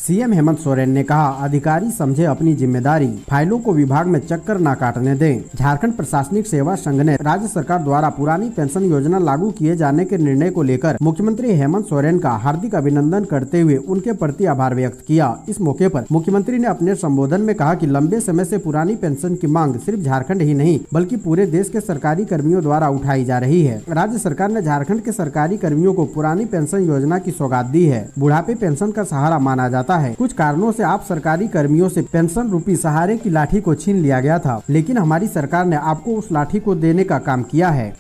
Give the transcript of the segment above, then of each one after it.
CM Hemant Soren ने कहा, अधिकारी समझे अपनी जिम्मेदारी, फाइलों को विभाग में चक्कर न काटने दें। झारखंड प्रशासनिक सेवा संघ ने राज्य सरकार द्वारा पुरानी पेंशन योजना लागू किए जाने के निर्णय को लेकर मुख्यमंत्री हेमंत सोरेन का हार्दिक अभिनंदन करते हुए उनके प्रति आभार व्यक्त किया। इस मौके पर मुख्यमंत्री ने अपने संबोधन में कहा कि लंबे समय से पुरानी पेंशन की मांग सिर्फ झारखंड ही नहीं बल्कि पूरे देश के सरकारी कर्मियों द्वारा उठाई जा रही है। राज्य सरकार ने झारखंड के सरकारी कर्मियों को पुरानी पेंशन योजना की सौगात दी है। बुढ़ापे पेंशन का सहारा माना जाता है। कुछ कारणों से आप सरकारी कर्मियों से पेंशन रूपी सहारे की लाठी को छीन लिया गया था, लेकिन हमारी सरकार ने आपको उस लाठी को देने का काम किया है।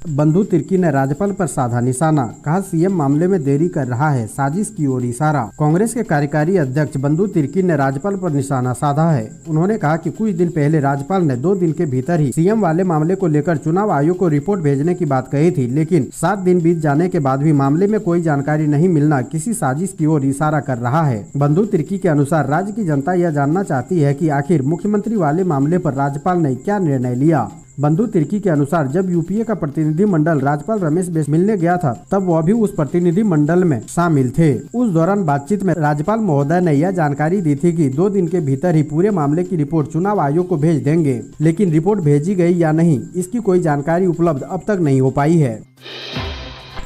बंधु तिर्की ने राज्यपाल पर साधा निशाना, कहा सीएम मामले में देरी कर रहा है, साजिश की ओर इशारा। कांग्रेस के कार्यकारी अध्यक्ष बंधु तिर्की ने राज्यपाल पर निशाना साधा है। उन्होंने कहा कि कुछ दिन पहले राज्यपाल ने 2 दिन के भीतर ही सीएम वाले मामले को लेकर चुनाव आयोग को रिपोर्ट भेजने की बात कही थी, लेकिन 7 दिन बीत जाने के बाद भी मामले में कोई जानकारी नहीं मिलना किसी साजिश की ओर इशारा कर रहा है। बंधु तिर्की के अनुसार राज्य की जनता यह जानना चाहती है कि आखिर मुख्यमंत्री वाले मामले पर राज्यपाल ने क्या निर्णय लिया। बंधु तिर्की के अनुसार जब यूपीए का प्रतिनिधि मंडल राज्यपाल रमेश बैस मिलने गया था, तब वह भी उस प्रतिनिधि मंडल में शामिल थे। उस दौरान बातचीत में राज्यपाल महोदय ने यह जानकारी दी थी कि 2 दिन के भीतर ही पूरे मामले की रिपोर्ट चुनाव आयोग को भेज देंगे, लेकिन रिपोर्ट भेजी गई या नहीं इसकी कोई जानकारी उपलब्ध अब तक नहीं हो पाई है।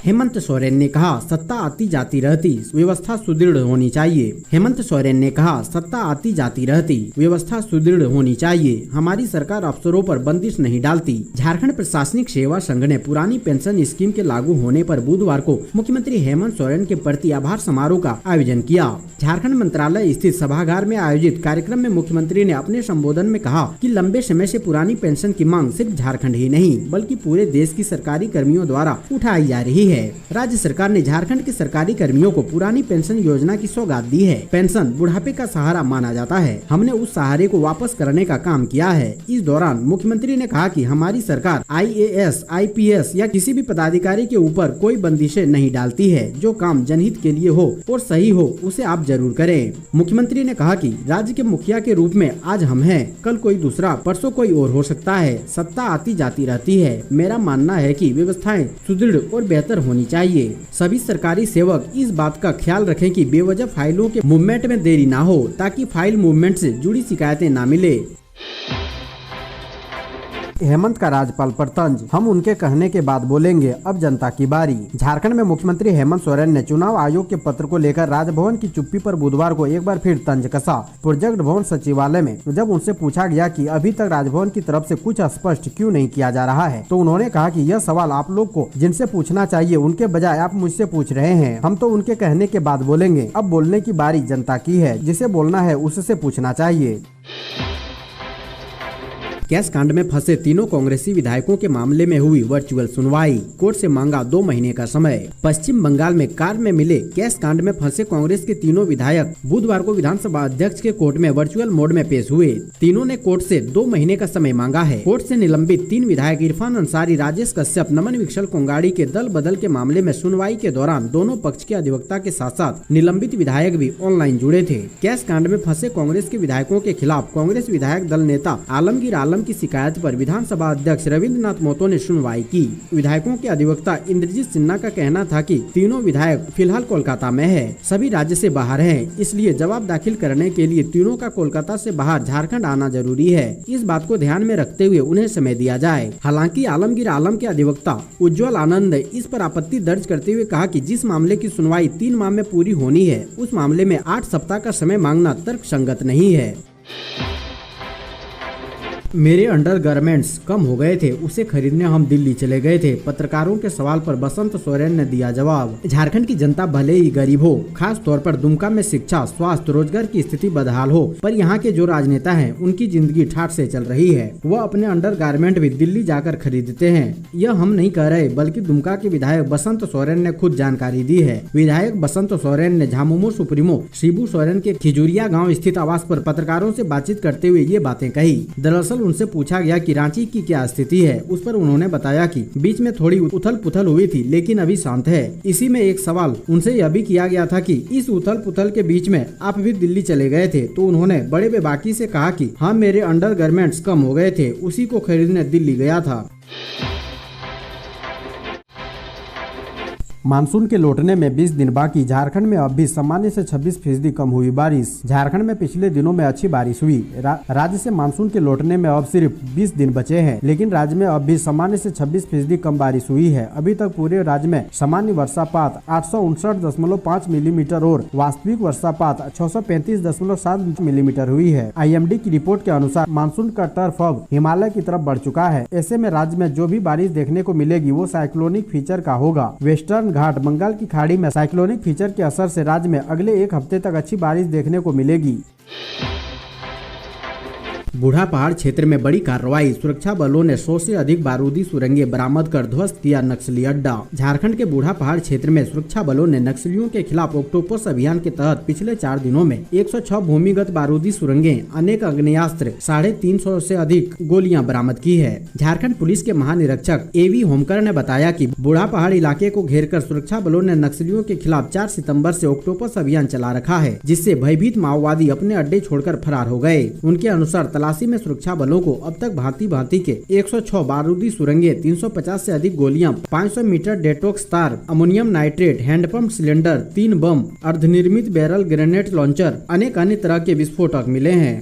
हेमंत सोरेन ने कहा, सत्ता आती जाती रहती, व्यवस्था सुदृढ़ होनी चाहिए। हेमंत सोरेन ने कहा, सत्ता आती जाती रहती, व्यवस्था सुदृढ़ होनी चाहिए। हमारी सरकार अफसरों पर बंदिश नहीं डालती। झारखंड प्रशासनिक सेवा संघ ने पुरानी पेंशन स्कीम के लागू होने पर बुधवार को मुख्यमंत्री हेमंत सोरेन के प्रति आभार समारोह का आयोजन किया। झारखंड मंत्रालय स्थित सभागार में आयोजित कार्यक्रम में मुख्यमंत्री ने अपने संबोधन में कहा कि लंबे समय से पुरानी पेंशन की मांग सिर्फ झारखंड ही नहीं बल्कि पूरे देश की सरकारी कर्मियों द्वारा उठाई जा रही है। राज्य सरकार ने झारखंड के सरकारी कर्मियों को पुरानी पेंशन योजना की सौगात दी है। पेंशन बुढ़ापे का सहारा माना जाता है। हमने उस सहारे को वापस करने का काम किया है। इस दौरान मुख्यमंत्री ने कहा कि हमारी सरकार IAS, IPS या किसी भी पदाधिकारी के ऊपर कोई बंदिशें नहीं डालती है। जो काम जनहित के लिए हो और सही हो उसे आप जरूर करें। मुख्यमंत्री ने कहा कि राज्य के मुखिया के रूप में आज हम हैं, कल कोई दूसरा, परसों कोई और हो सकता है। सत्ता आती जाती रहती है। मेरा मानना है कि व्यवस्थाएं सुदृढ़ और बेहतर होनी चाहिए। सभी सरकारी सेवक इस बात का ख्याल रखें कि बेवजह फाइलों के मूवमेंट में देरी ना हो, ताकि फाइल मूवमेंट से जुड़ी शिकायतें ना मिले। हेमंत का राज्यपाल पर तंज, हम उनके कहने के बाद बोलेंगे, अब जनता की बारी। झारखंड में मुख्यमंत्री हेमंत सोरेन ने चुनाव आयोग के पत्र को लेकर राजभवन की चुप्पी पर बुधवार को एक बार फिर तंज कसा। प्रोजेक्ट भवन सचिवालय में जब उनसे पूछा गया कि अभी तक राजभवन की तरफ से कुछ स्पष्ट क्यों नहीं किया जा रहा है, तो उन्होंने कहा कि यह सवाल आप लोग को जिनसे पूछना चाहिए उनके बजाय आप मुझसे पूछ रहे हैं। हम तो उनके कहने के बाद बोलेंगे, अब बोलने की बारी जनता की है। जिसे बोलना है उससे पूछना चाहिए। कैश कांड में फंसे तीनों कांग्रेसी विधायकों के मामले में हुई वर्चुअल सुनवाई, कोर्ट से मांगा 2 महीने का समय। पश्चिम बंगाल में कार में मिले कैश कांड में फंसे कांग्रेस के तीनों विधायक बुधवार को विधानसभा अध्यक्ष के कोर्ट में वर्चुअल मोड में पेश हुए। तीनों ने कोर्ट से 2 महीने का समय मांगा है। कोर्ट से निलंबित 3 विधायक इरफान अंसारी, राजेश कश्यप, नमन विकसल कोंगाड़ी के दल बदल के मामले में सुनवाई के दौरान दोनों पक्ष के अधिवक्ता के साथ साथ निलंबित विधायक भी ऑनलाइन जुड़े थे। कैश कांड में फंसे कांग्रेस के विधायकों के खिलाफ कांग्रेस विधायक दल नेता आलमगीर आलम की शिकायत पर विधानसभा अध्यक्ष रविंद्रनाथ महतो ने सुनवाई की। विधायकों के अधिवक्ता इंद्रजीत सिन्हा का कहना था कि तीनों विधायक फिलहाल कोलकाता में है, सभी राज्य से बाहर हैं, इसलिए जवाब दाखिल करने के लिए तीनों का कोलकाता से बाहर झारखंड आना जरूरी है। इस बात को ध्यान में रखते हुए उन्हें समय दिया जाए। हालांकि आलमगीर आलम के अधिवक्ता उज्ज्वल आनंद ने इस पर आपत्ति दर्ज करते हुए कहा कि जिस मामले की सुनवाई 3 माह में पूरी होनी है, उस मामले में 8 सप्ताह का समय मांगना तर्कसंगत नहीं है। मेरे अंडरगारमेंट्स कम हो गए थे, उसे खरीदने हम दिल्ली चले गए थे। पत्रकारों के सवाल पर बसंत सोरेन ने दिया जवाब। झारखंड की जनता भले ही गरीब हो, खास तौर पर दुमका में शिक्षा, स्वास्थ्य, रोजगार की स्थिति बदहाल हो, पर यहाँ के जो राजनेता हैं उनकी जिंदगी ठाठ से चल रही है। वह अपने अंडरगारमेंट भी दिल्ली जाकर खरीदते हैं। यह हम नहीं कह रहे, बल्कि दुमका के विधायक बसंत सोरेन ने खुद जानकारी दी है। विधायक बसंत सोरेन ने झामुमो सुप्रीमो शिबू सोरेन के खिजुरिया गाँव स्थित आवास पर पत्रकारों से बातचीत करते हुए ये बातें कही। दरअसल उनसे पूछा गया कि रांची की क्या स्थिति है। उस पर उन्होंने बताया कि बीच में थोड़ी उथल पुथल हुई थी, लेकिन अभी शांत है। इसी में एक सवाल उनसे यह भी किया गया था कि इस उथल पुथल के बीच में आप भी दिल्ली चले गए थे, तो उन्होंने बड़े बेबाकी से कहा कि हाँ, मेरे अंडरगारमेंट्स कम हो गए थे, उसी को खरीदने दिल्ली गया था। मानसून के लौटने में 20 दिन बाकी, झारखंड में अब भी सामान्य से 26% कम हुई बारिश। झारखंड में पिछले दिनों में अच्छी बारिश हुई। राज्य से मानसून के लौटने में अब सिर्फ 20 दिन बचे हैं, लेकिन राज्य में अब भी सामान्य से 26% कम बारिश हुई है। अभी तक पूरे राज्य में सामान्य वर्षापात 859.5 मिलीमीटर और वास्तविक वर्षापात 635.7 मिलीमीटर हुई है। IMD की रिपोर्ट के अनुसार मानसून का टर्फ अब हिमालय की तरफ बढ़ चुका है। ऐसे में राज्य में जो भी बारिश देखने को मिलेगी वो साइक्लोनिक फीचर का होगा। वेस्टर्न घाट बंगाल की खाड़ी में साइक्लोनिक फीचर के असर से राज्य में अगले एक हफ्ते तक अच्छी बारिश देखने को मिलेगी। बूढ़ा पहाड़ क्षेत्र में बड़ी कार्रवाई, सुरक्षा बलों ने 100 से अधिक बारूदी सुरंगें बरामद कर ध्वस्त किया नक्सली अड्डा। झारखंड के बूढ़ा पहाड़ क्षेत्र में सुरक्षा बलों ने नक्सलियों के खिलाफ ऑक्टोपस अभियान के तहत पिछले 4 दिनों में 106 भूमिगत बारूदी सुरंगें, अनेक आग्नेयास्त्र, 350 से अधिक गोलियां बरामद की है। झारखंड पुलिस के महानिरीक्षक AV होमकर ने बताया कि बूढ़ा पहाड़ इलाके को घेरकर सुरक्षा बलों ने नक्सलियों के खिलाफ 4 सितम्बर से ऑक्टोपस अभियान चला रखा है, जिससे भयभीत माओवादी अपने अड्डे छोड़कर फरार हो गए। उनके अनुसार तलाशी में सुरक्षा बलों को अब तक भांति के 106 बारूदी सुरंगें, 350 से अधिक गोलियां, 500 मीटर डेटॉक्स तार, अमोनियम नाइट्रेट, हैंडपंप सिलेंडर, 3 बम, अर्धनिर्मित बैरल ग्रेनेड लॉन्चर, अनेक अन्य तरह के विस्फोटक मिले हैं।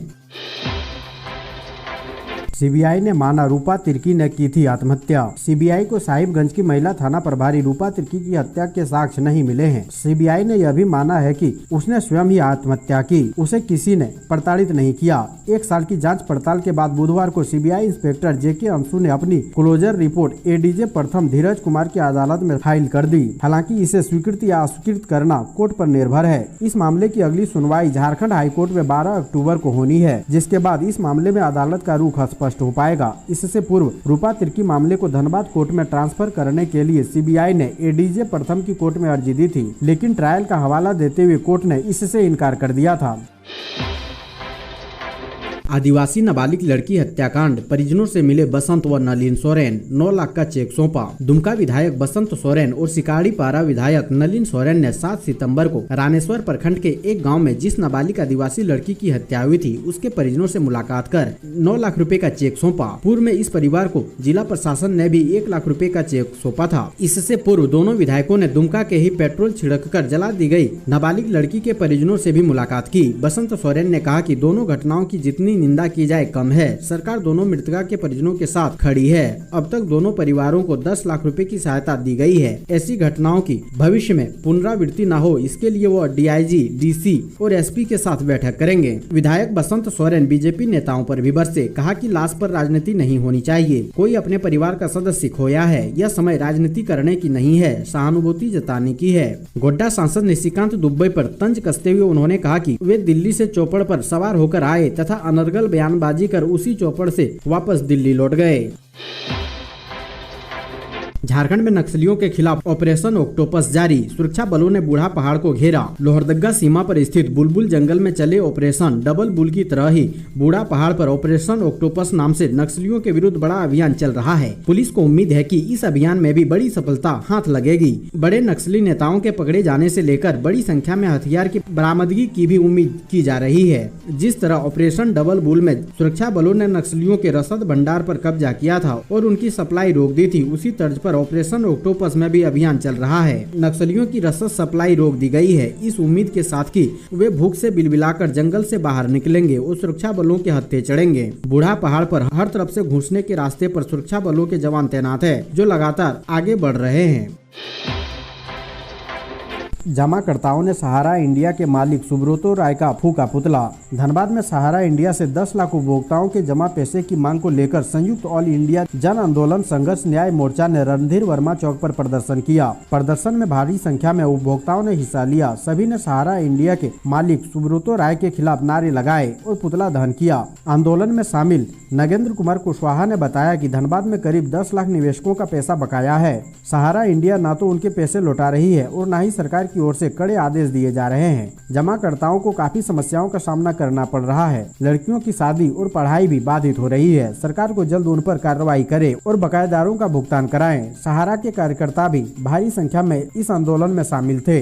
CBI ने माना रूपा तिर्की ने की थी आत्महत्या। CBI को साहिबगंज की महिला थाना प्रभारी रूपा तिर्की की हत्या के साक्ष्य नहीं मिले हैं। CBI ने यह भी माना है कि उसने स्वयं ही आत्महत्या की, उसे किसी ने प्रताड़ित नहीं किया। 1 साल की जांच पड़ताल के बाद बुधवार को CBI इंस्पेक्टर JK अंशु ने अपनी क्लोजर रिपोर्ट ADJ प्रथम धीरज कुमार की अदालत में फाइल कर दी। हालांकि इसे स्वीकृत या अस्वीकृत करना कोर्ट पर निर्भर है। इस मामले की अगली सुनवाई झारखंड हाईकोर्ट में 12 अक्टूबर को होनी है, जिसके बाद इस मामले में अदालत का रुख हो पाएगा। इससे पूर्व रूपा तिर्की मामले को धनबाद कोर्ट में ट्रांसफर करने के लिए CBI ने ADJ प्रथम की कोर्ट में अर्जी दी थी, लेकिन ट्रायल का हवाला देते हुए कोर्ट ने इससे इनकार कर दिया था। आदिवासी नाबालिग लड़की हत्याकांड, परिजनों से मिले बसंत व नलिन सोरेन, 9 लाख का चेक सौंपा। दुमका विधायक बसंत सोरेन और सिकाड़ीपारा विधायक नलिन सोरेन ने 7 सितंबर को रानेश्वर प्रखंड के एक गांव में जिस नाबालिग आदिवासी लड़की की हत्या हुई थी, उसके परिजनों से मुलाकात कर 9 लाख रुपए का चेक सौंपा। पूर्व में इस परिवार को जिला प्रशासन ने भी 1 लाख रुपए का चेक सौंपा था। इससे पूर्व दोनों विधायकों ने दुमका के ही पेट्रोल छिड़क कर जला दी गई नाबालिग लड़की के परिजनों से भी मुलाकात की। बसंत सोरेन ने कहा कि दोनों घटनाओं की जितनी निंदा की जाए कम है। सरकार दोनों मृतका के परिजनों के साथ खड़ी है। अब तक दोनों परिवारों को 10 लाख रुपए की सहायता दी गई है। ऐसी घटनाओं की भविष्य में पुनरावृत्ति न हो, इसके लिए वो DIG, DC और SP के साथ बैठक करेंगे। विधायक बसंत सोरेन BJP नेताओं पर भी बरसे, कहा कि लाश पर राजनीति नहीं होनी चाहिए। कोई अपने परिवार का सदस्य खोया है, यह समय राजनीति करने की नहीं है, सहानुभूति जताने की है। गोड्डा सांसद निशिकांत दुबे पर तंज कसते हुए उन्होंने कहा कि वे दिल्ली से चौपड़ पर सवार होकर आए तथा अनर्गल बयानबाजी कर उसी चौपड़ से वापस दिल्ली लौट गए। झारखंड में नक्सलियों के खिलाफ ऑपरेशन ऑक्टोपस जारी, सुरक्षा बलों ने बूढ़ा पहाड़ को घेरा। लोहरदगा सीमा पर स्थित बुलबुल जंगल में चले ऑपरेशन डबल बुल की तरह ही बूढ़ा पहाड़ पर ऑपरेशन ऑक्टोपस नाम से नक्सलियों के विरुद्ध बड़ा अभियान चल रहा है। पुलिस को उम्मीद है कि इस अभियान में भी बड़ी सफलता हाथ लगेगी। बड़े नक्सली नेताओं के पकड़े जाने से लेकर बड़ी संख्या में हथियार की बरामदगी की भी उम्मीद की जा रही है। जिस तरह ऑपरेशन डबल बुल में सुरक्षा बलों ने नक्सलियों के रसद भंडार पर कब्जा किया था और उनकी सप्लाई रोक दी थी, उसी तर्ज पर ऑपरेशन ऑक्टोपस में भी अभियान चल रहा है। नक्सलियों की रसद सप्लाई रोक दी गई है, इस उम्मीद के साथ कि वे भूख से बिलबिलाकर जंगल से बाहर निकलेंगे और सुरक्षा बलों के हत्थे चढ़ेंगे। बूढ़ा पहाड़ पर हर तरफ से घुसने के रास्ते पर सुरक्षा बलों के जवान तैनात है, जो लगातार आगे बढ़ रहे हैं। जमाकर्ताओं ने सहारा इंडिया के मालिक सुब्रतो राय का फूका पुतला। धनबाद में सहारा इंडिया से 10 लाख उपभोक्ताओं के जमा पैसे की मांग को लेकर संयुक्त ऑल इंडिया जन आंदोलन संघर्ष न्याय मोर्चा ने रणधीर वर्मा चौक पर प्रदर्शन किया। प्रदर्शन में भारी संख्या में उपभोक्ताओं ने हिस्सा लिया। सभी ने सहारा इंडिया के मालिक सुब्रतो राय के खिलाफ नारे लगाए और पुतला दहन किया। आंदोलन में शामिल नगेंद्र कुमार कुशवाहा ने बताया कि धनबाद में करीब 10 लाख निवेशकों का पैसा बकाया है। सहारा इंडिया न तो उनके पैसे लौटा रही है और न ही सरकार की ओर से कड़े आदेश दिए जा रहे हैं। जमाकर्ताओं को काफी समस्याओं का सामना करना पड़ रहा है। लड़कियों की शादी और पढ़ाई भी बाधित हो रही है। सरकार को जल्द उन पर कार्रवाई करे और बकायेदारों का भुगतान कराएं। सहारा के कार्यकर्ता भी भारी संख्या में इस आंदोलन में शामिल थे।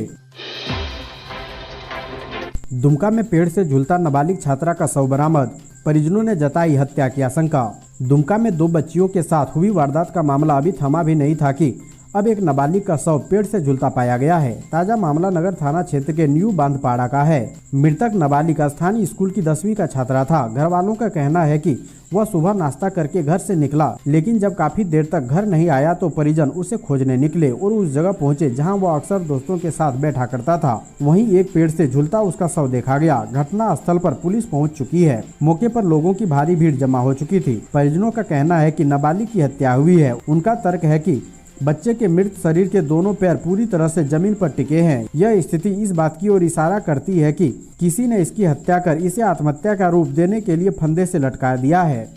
दुमका में पेड़ से झूलता नाबालिग छात्रा का शव बरामद, परिजनों ने जताई हत्या की आशंका। दुमका में 2 बच्चियों के साथ हुई वारदात का मामला अभी थमा भी नहीं था कि अब एक नाबालिग का शव पेड़ से झूलता पाया गया है। ताजा मामला नगर थाना क्षेत्र के न्यू बांधपाड़ा का है। मृतक नाबालिग स्थानीय स्कूल की 10वीं का छात्रा था। घर वालों का कहना है कि वह सुबह नाश्ता करके घर से निकला, लेकिन जब काफी देर तक घर नहीं आया तो परिजन उसे खोजने निकले और उस जगह पहुंचे जहां वह अक्सर दोस्तों के साथ बैठा करता था। वहीं एक पेड़ से झूलता उसका शव देखा गया। घटना स्थल पर पुलिस पहुंच चुकी है। मौके पर लोगों की भारी भीड़ जमा हो चुकी थी। परिजनों का कहना है कि नाबालिग की हत्या हुई है। उनका तर्क है कि बच्चे के मृत शरीर के दोनों पैर पूरी तरह से जमीन पर टिके हैं। यह स्थिति इस बात की ओर इशारा करती है कि किसी ने इसकी हत्या कर इसे आत्महत्या का रूप देने के लिए फंदे से लटका दिया है।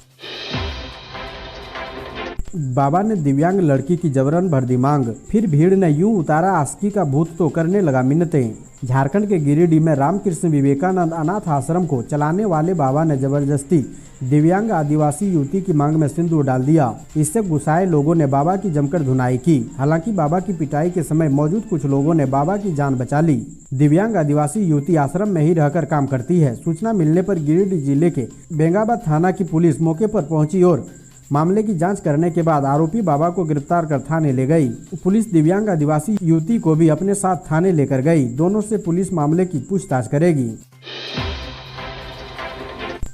बाबा ने दिव्यांग लड़की की जबरन भर दी मांग, फिर भीड़ ने यूं उतारा आशिकी का भूत तो करने लगा मिन्नतें। झारखंड के गिरिडीह में रामकृष्ण विवेकानंद अनाथ आश्रम को चलाने वाले बाबा ने जबरदस्ती दिव्यांग आदिवासी युवती की मांग में सिंदूर डाल दिया। इससे गुस्साए लोगों ने बाबा की जमकर धुनाई की। हालांकि बाबा की पिटाई के समय मौजूद कुछ लोगों ने बाबा की जान बचा ली। दिव्यांग आदिवासी युवती आश्रम में ही रहकर काम करती है। सूचना मिलने पर गिरिडीह जिले के बेंगाबाद थाना की पुलिस मौके पर पहुंची और मामले की जांच करने के बाद आरोपी बाबा को गिरफ्तार कर थाने ले गई। पुलिस दिव्यांग आदिवासी युवती को भी अपने साथ थाने लेकर गई। दोनों से पुलिस मामले की पूछताछ करेगी।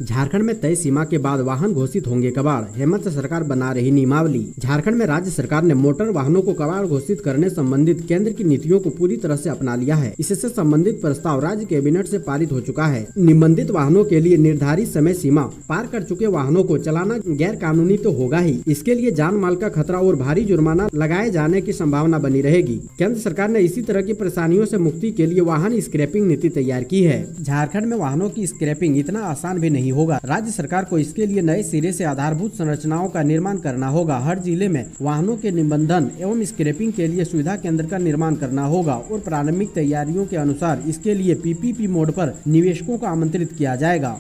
झारखंड में तय सीमा के बाद वाहन घोषित होंगे कबाड़, हेमंत सरकार बना रही नियमावली। झारखंड में राज्य सरकार ने मोटर वाहनों को कबाड़ घोषित करने संबंधित केंद्र की नीतियों को पूरी तरह से अपना लिया है। इससे संबंधित प्रस्ताव राज्य कैबिनेट से पारित हो चुका है। निबंधित वाहनों के लिए निर्धारित समय सीमा पार कर चुके वाहनों को चलाना गैर कानूनी तो होगा ही, इसके लिए जान माल का खतरा और भारी जुर्माना लगाए जाने की संभावना बनी रहेगी। केंद्र सरकार ने इसी तरह की परेशानियों से मुक्ति के लिए वाहन स्क्रैपिंग नीति तैयार की है। झारखंड में वाहनों की स्क्रैपिंग इतना आसान भी नहीं होगा। राज्य सरकार को इसके लिए नए सिरे से आधारभूत संरचनाओं का निर्माण करना होगा। हर जिले में वाहनों के निबंधन एवं स्क्रैपिंग के लिए सुविधा केंद्र का निर्माण करना होगा और प्रारंभिक तैयारियों के अनुसार इसके लिए पीपीपी मोड पर निवेशकों को आमंत्रित किया जाएगा।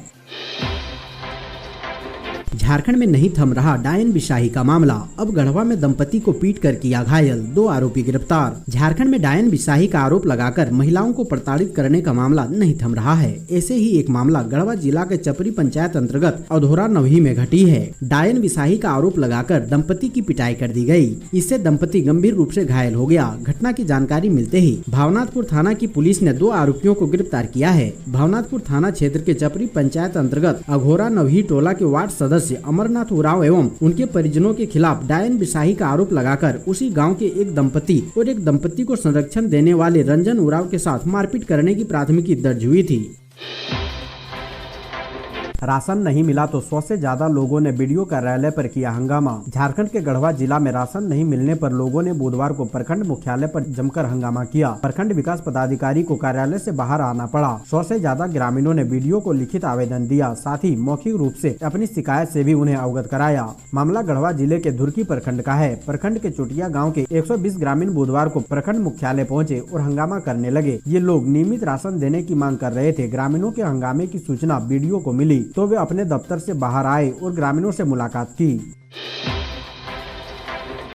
झारखंड में नहीं थम रहा डायन बिशाही का मामला। अब गढ़वा में दंपति को पीट कर किया घायल, 2 आरोपी गिरफ्तार। झारखंड में डायन बिशाही का आरोप लगाकर महिलाओं को प्रताड़ित करने का मामला नहीं थम रहा है। ऐसे ही एक मामला गढ़वा जिला के चपरी पंचायत अंतर्गत अधोरा नवही में घटी है। डायन बिशाही का आरोप लगाकर दंपति की पिटाई कर दी गई। इससे दंपति गंभीर रूप से घायल हो गया। घटना की जानकारी मिलते ही भावनाथपुर थाना की पुलिस ने 2 आरोपियों को गिरफ्तार किया है। भावनाथपुर थाना क्षेत्र के चपरी पंचायत अंतर्गत अघोरा नवही टोला के वार्ड सदस्य अमरनाथ उरांव एवं उनके परिजनों के खिलाफ डायन बिशाही का आरोप लगाकर उसी गांव के एक दंपति को संरक्षण देने वाले रंजन उरांव के साथ मारपीट करने की प्राथमिकी दर्ज हुई थी। राशन नहीं मिला तो 100 से ज्यादा लोगों ने बीडीओ कार्यालय पर किया हंगामा। झारखंड के गढ़वा जिला में राशन नहीं मिलने पर लोगों ने बुधवार को प्रखंड मुख्यालय पर जमकर हंगामा किया। प्रखंड विकास पदाधिकारी को कार्यालय से बाहर आना पड़ा। 100 से ज्यादा ग्रामीणों ने बीडीओ को लिखित आवेदन दिया, साथ ही मौखिक रूप से अपनी शिकायत से भी उन्हें अवगत कराया। मामला गढ़वा जिले के धुरकी प्रखंड का है। प्रखंड के चोटिया गाँव के 120 ग्रामीण बुधवार को प्रखंड मुख्यालय पहुँचे और हंगामा करने लगे। ये लोग नियमित राशन देने की मांग कर रहे थे। ग्रामीणों के हंगामे की सूचना बीडीओ को मिली तो वे अपने दफ्तर से बाहर आए और ग्रामीणों से मुलाकात की।